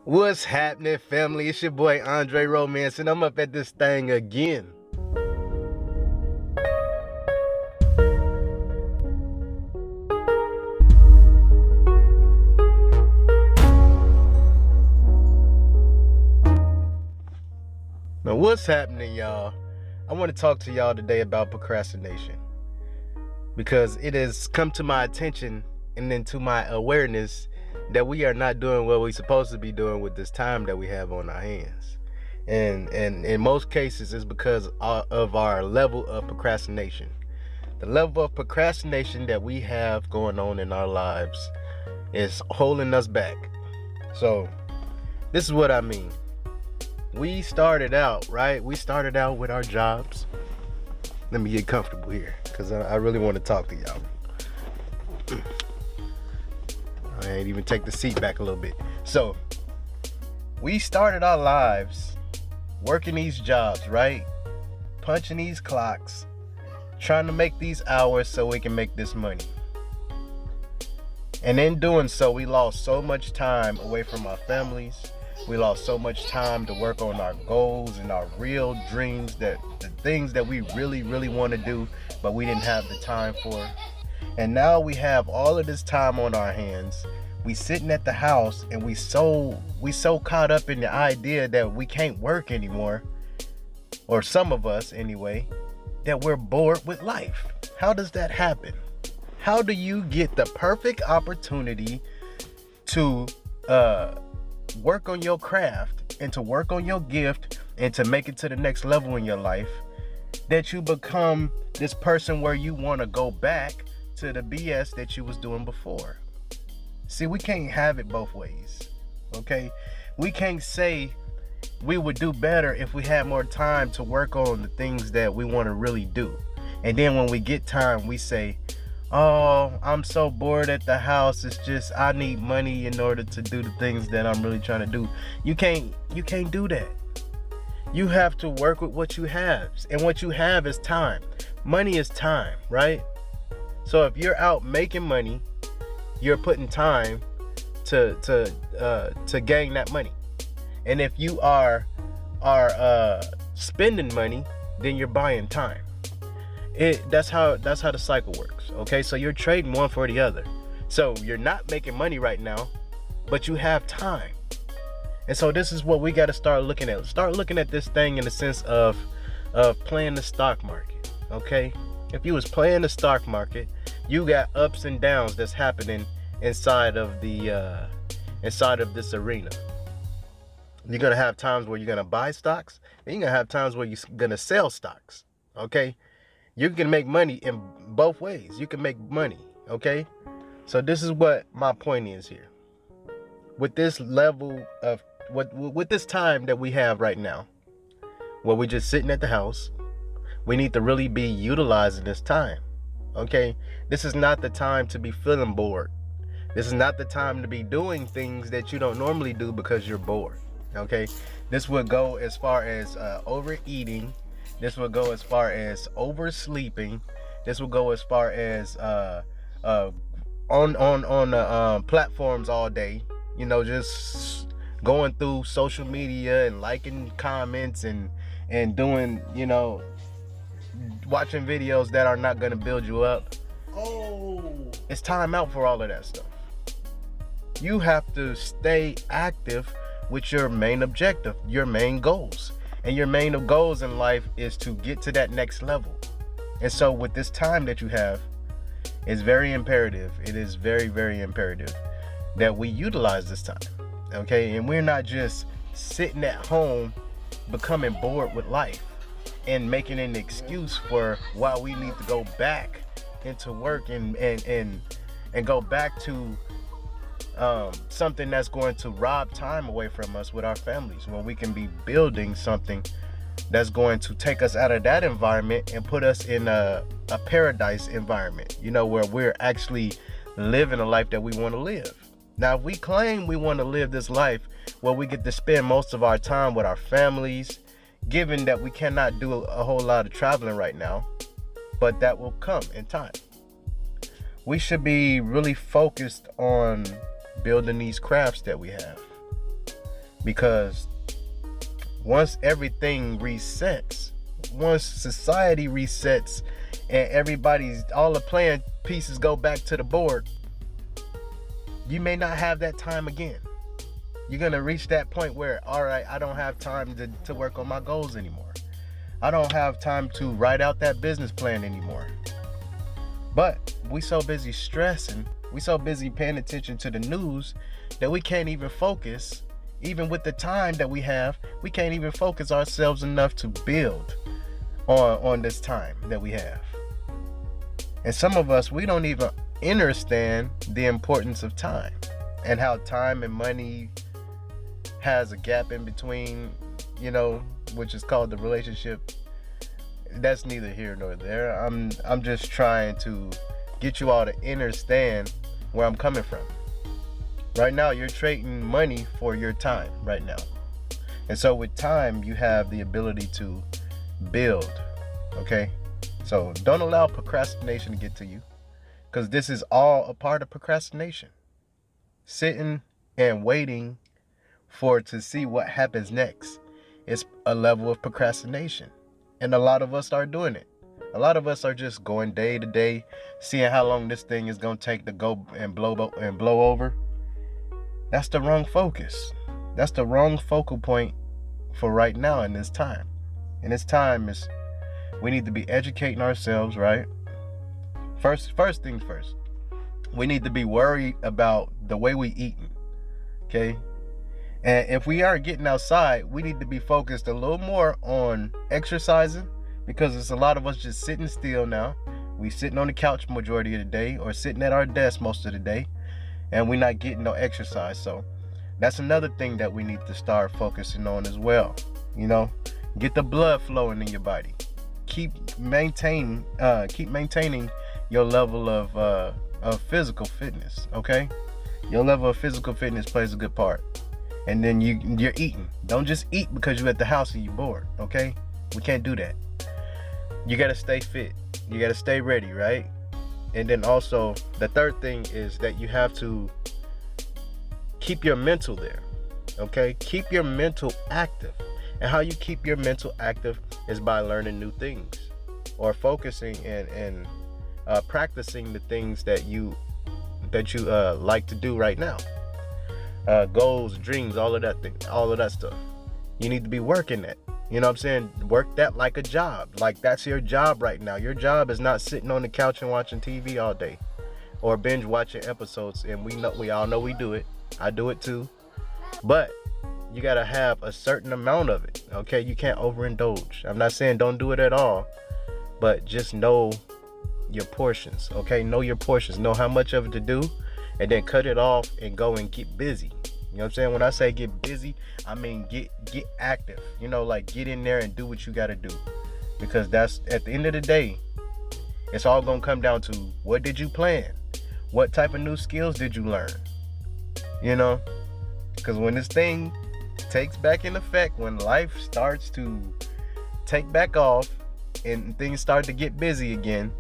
What's happening, family? It's your boy Andre Romance, and I'm up at this thing again. Now, what's happening, y'all? I want to talk to y'all today about procrastination because it has come to my attention and then to my awareness that we are not doing what we're supposed to be doing with this time that we have on our hands. And in most cases, it's because of our level of procrastination. The level of procrastination that we have going on in our lives is holding us back. So, this is what I mean. We started out, right? We started out with our jobs. Let me get comfortable here because I really want to talk to y'all. I ain't even take the seat back a little bit. So, we started our lives working these jobs, right? Punching these clocks, trying to make these hours so we can make this money. And in doing so, we lost so much time away from our families. We lost so much time to work on our goals and our real dreams, that the things that we really, really want to do, but we didn't have the time for. And now we have all of this time on our hands. We sitting at the house and we so caught up in the idea that we can't work anymore, or some of us anyway, that we're bored with life. How does that happen? How do you get the perfect opportunity to work on your craft and to work on your gift and to make it to the next level in your life, that you become this person where you want to go back to the BS that you was doing before? See, we can't have it both ways, okay? We can't say we would do better if we had more time to work on the things that we want to really do. And then when we get time, we say, oh, I'm so bored at the house. It's just I need money in order to do the things that I'm really trying to do. You can't do that. You have to work with what you have. And what you have is time. Money is time, right? So if you're out making money, you're putting time to gain that money. And if you are spending money, then you're buying time. That's how the cycle works. Okay, so you're trading one for the other. So you're not making money right now, but you have time. And so this is what we got to start looking at. Start looking at this thing in the sense of playing the stock market. Okay, if you was playing the stock market, you got ups and downs that's happening inside of this arena. You're gonna have times where you're gonna buy stocks, and you're gonna have times where you're gonna sell stocks. Okay, you can make money in both ways. You can make money. Okay, so this is what my point is here. With this level of with this time that we have right now, where we're just sitting at the house, we need to really be utilizing this time. Okay, this is not the time to be feeling bored. This is not the time to be doing things that you don't normally do because you're bored. Okay, this would go as far as overeating. This would go as far as oversleeping. This would go as far as on platforms all day. You know, just going through social media and liking comments and doing, you know, watching videos that are not going to build you up. It's time out for all of that stuff. You have to stay active with your main objective, your main goals. And your main goals in life is to get to that next level. And so with this time that you have, it's very imperative. It is very, very imperative that we utilize this time. Okay? And we're not just sitting at home becoming bored with life and making an excuse for why we need to go back into work and go back to something that's going to rob time away from us with our families, when we can be building something that's going to take us out of that environment and put us in a paradise environment, you know, where we're actually living a life that we want to live. Now, if we claim we want to live this life where we get to spend most of our time with our families, given that we cannot do a whole lot of traveling right now, but that will come in time, we should be really focused on building these crafts that we have. Because once everything resets, once society resets and all the playing pieces go back to the board, you may not have that time again. You're going to reach that point where, all right, I don't have time to work on my goals anymore. I don't have time to write out that business plan anymore. But we so busy stressing, we so busy paying attention to the news that we can't even focus. Even with the time that we have, we can't even focus ourselves enough to build on this time that we have. And some of us, we don't even understand the importance of time and how time and money has a gap in between, which is called the relationship. That's neither here nor there. I'm just trying to get you all to understand where I'm coming from. Right now, you're trading money for your time right now. And so with time, you have the ability to build, okay? So don't allow procrastination to get to you, because this is all a part of procrastination. Sitting and waiting to see what happens next is a level of procrastination. And a lot of us are doing it. A lot of us are just going day to day, seeing how long this thing is going to take to go and blow over. That's the wrong focus. That's the wrong focal point for right now in this time. And this time is, we need to be educating ourselves, right? First things first. We need to be worried about the way we eating, okay? And if we aren't getting outside, we need to be focused a little more on exercising, because there's a lot of us just sitting still now. We sitting on the couch majority of the day, or sitting at our desk most of the day, and we're not getting no exercise. So that's another thing that we need to start focusing on as well. Get the blood flowing in your body. Keep maintaining your level of physical fitness, okay? Your level of physical fitness plays a good part. And then you're eating. Don't just eat because you're at the house and you're bored, okay? We can't do that. You got to stay fit. You got to stay ready, right? And then also, the third thing is that you have to keep your mental there, okay? Keep your mental active. And how you keep your mental active is by learning new things, or focusing and practicing the things that you like to do right now. Goals, dreams, all of that stuff. You need to be working that. You know what I'm saying? Work that like a job. Like that's your job right now. Your job is not sitting on the couch and watching TV all day, or binge watching episodes. And we all know we do it. I do it too. But you gotta have a certain amount of it. Okay, you can't overindulge. I'm not saying don't do it at all, but just know your portions. Okay, know your portions. Know how much of it to do, and then cut it off and go and get busy. You know what I'm saying? When I say get busy, I mean get active. Like get in there and do what you gotta do. Because that's, at the end of the day, it's all gonna come down to, what did you plan? What type of new skills did you learn? Because when this thing takes back in effect, when life starts to take back off and things start to get busy again,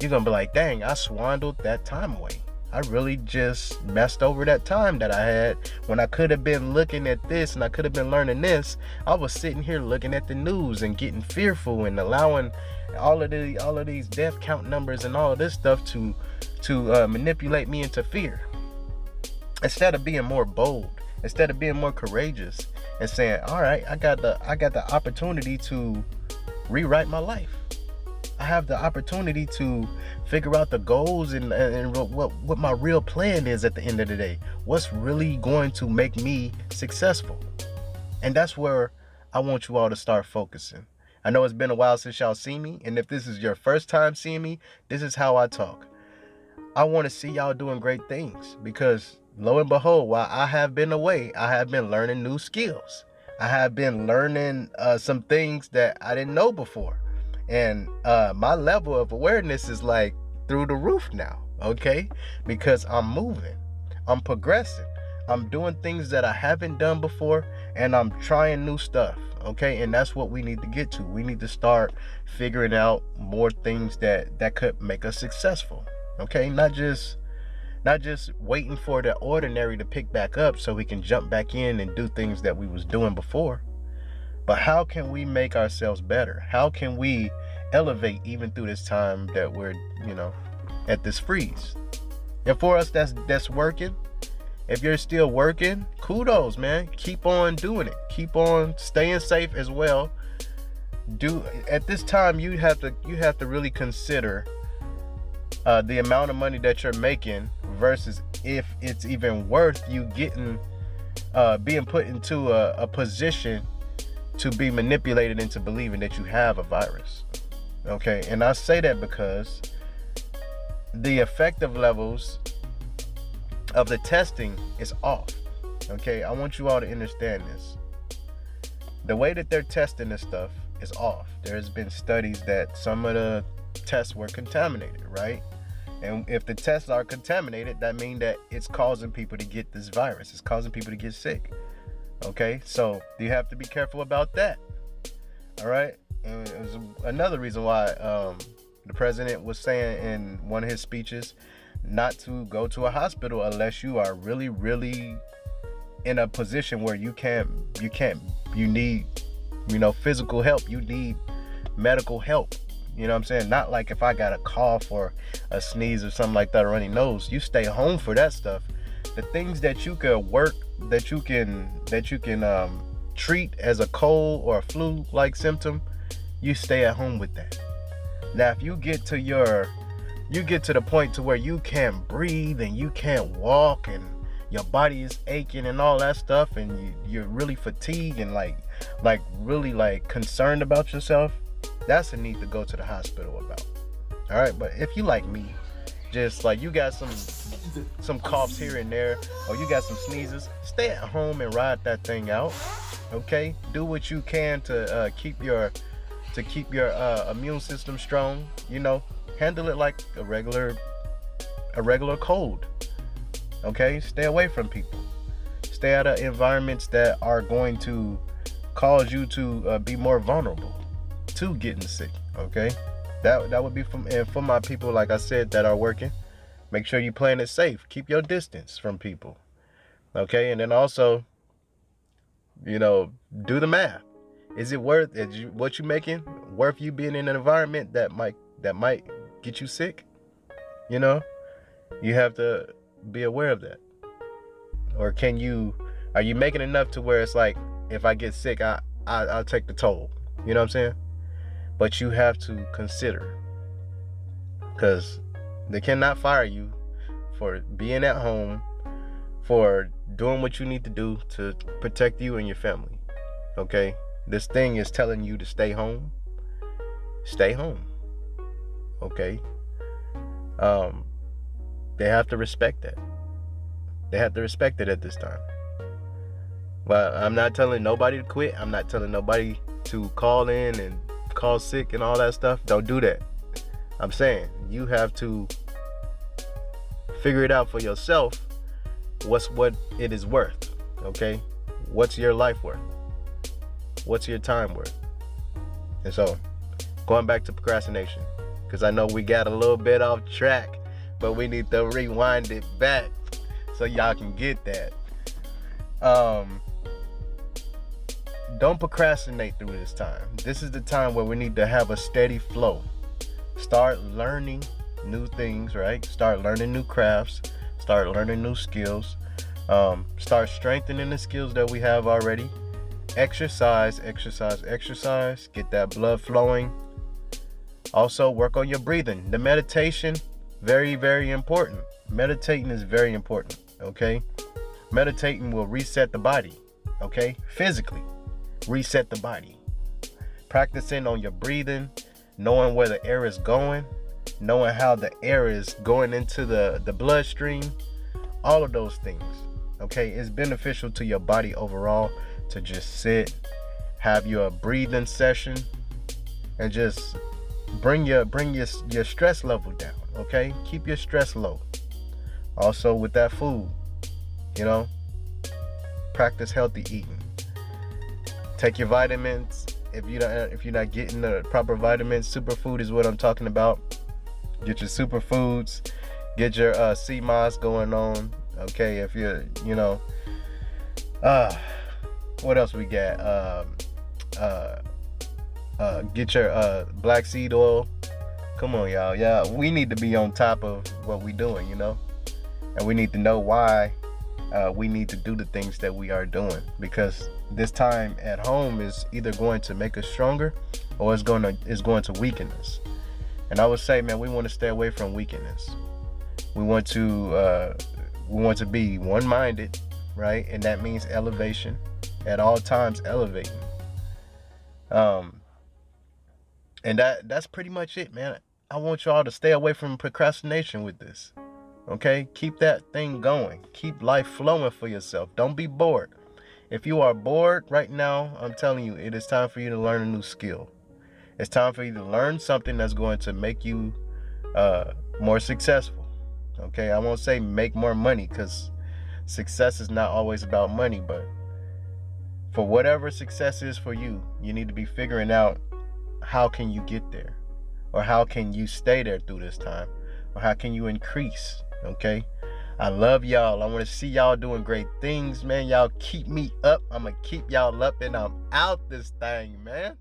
you're gonna be like, dang, I swindled that time away. I really just messed over that time that I had when I could have been looking at this and I could have been learning this. I was sitting here looking at the news and getting fearful and allowing all of these death count numbers and all of this stuff to manipulate me into fear. Instead of being more bold, instead of being more courageous and saying, all right, I got the opportunity to rewrite my life. I have the opportunity to figure out the goals and what my real plan is at the end of the day. What's really going to make me successful? And that's where I want you all to start focusing. I know it's been a while since y'all seen me, and if this is your first time seeing me, this is how I talk. I want to see y'all doing great things, because lo and behold, while I have been away, I have been learning new skills. I have been learning some things that I didn't know before. And my level of awareness is like through the roof now, okay? Because I'm moving, I'm progressing, I'm doing things that I haven't done before, and I'm trying new stuff, okay? And that's what we need to get to. We need to start figuring out more things that could make us successful, okay? Not just not just waiting for the ordinary to pick back up so we can jump back in and do things that we was doing before, but how can we make ourselves better? How can we elevate even through this time that we're, at this freeze? And for us that's working, if you're still working, kudos, man. Keep on doing it. Keep on staying safe as well. At this time, you have to really consider the amount of money that you're making versus if it's even worth you being put into a position to be manipulated into believing that you have a virus. Okay, and I say that because the effective levels of the testing is off. Okay, I want you all to understand this. The way that they're testing this stuff is off. There's been studies that some of the tests were contaminated, right? And if the tests are contaminated, that means that it's causing people to get this virus. It's causing people to get sick. Okay, so you have to be careful about that. All right, and it was another reason why the president was saying in one of his speeches not to go to a hospital unless you are really, really in a position where you need, physical help. You need medical help. You know what I'm saying? Not like if I got a cough or a sneeze or something like that, or runny nose, you stay home for that stuff. The things that you can work, that you can treat as a cold or a flu-like symptom, you stay at home with that. Now, if you get to the point to where you can't breathe and you can't walk and your body is aching and all that stuff, and you're really fatigued and like really concerned about yourself, that's a need to go to the hospital about. All right, but if you like me, just like you got some coughs here and there, or you got some sneezes, stay at home and ride that thing out. Okay, do what you can to keep your immune system strong. Handle it like a regular cold. Okay, stay away from people. Stay out of environments that are going to cause you to be more vulnerable to getting sick. Okay, that would be for my people, like I said, that are working. Make sure you playing it safe. Keep your distance from people. Okay, and then also, do the math. Is what you making worth you being in an environment that might get you sick? You have to be aware of that. Or are you making enough to where it's like, if I get sick, I'll take the toll. You know what I'm saying? But you have to consider, because they cannot fire you for being at home, for doing what you need to do to protect you and your family. Okay? This thing is telling you to stay home. Stay home. Okay? They have to respect that. They have to respect it at this time. But I'm not telling nobody to quit. I'm not telling nobody to call in and call sick and all that stuff. Don't do that. I'm saying you have to figure it out for yourself. What it is worth. Okay? What's your life worth? What's your time worth? And so, going back to procrastination, because I know we got a little bit off track, but we need to rewind it back so y'all can get that. Don't procrastinate through this time. This is the time where we need to have a steady flow. Start learning new things, right? Start learning new crafts. Start learning new skills. Start strengthening the skills that we have already. Exercise. Get that blood flowing. Also, work on your breathing. The meditation, very, very important. Meditating is very important, okay? Meditating will reset the body, okay? Physically, reset the body. Practicing on your breathing, knowing where the air is going, knowing how the air is going into the bloodstream, all of those things, okay? It's beneficial to your body overall to just sit, have your breathing session, and just bring your stress level down, okay? Keep your stress low. Also, with that food, practice healthy eating. Take your vitamins. If you're not getting the proper vitamins, superfood is what I'm talking about. Get your superfoods. Get your CMOS going on. Okay, if you're, uh, what else we got? Get your black seed oil. Come on, y'all. Yeah, we need to be on top of what we doing, and we need to know why we need to do the things that we are doing, because this time at home is either going to make us stronger or it's going to weaken us. And I would say, man, we want to stay away from weakness. We want to be one-minded, right? And that means elevation at all times, elevating. And that's pretty much it, man. I want y'all to stay away from procrastination with this. Okay? Keep that thing going. Keep life flowing for yourself. Don't be bored. If you are bored right now, I'm telling you, it is time for you to learn a new skill. It's time for you to learn something that's going to make you more successful. Okay? I won't say make more money, because success is not always about money, but for whatever success is for you, you need to be figuring out how can you get there, or how can you stay there through this time, or how can you increase. Okay, I love y'all. I want to see y'all doing great things, man. Y'all keep me up. I'm gonna keep y'all up, and I'm out this thing, man.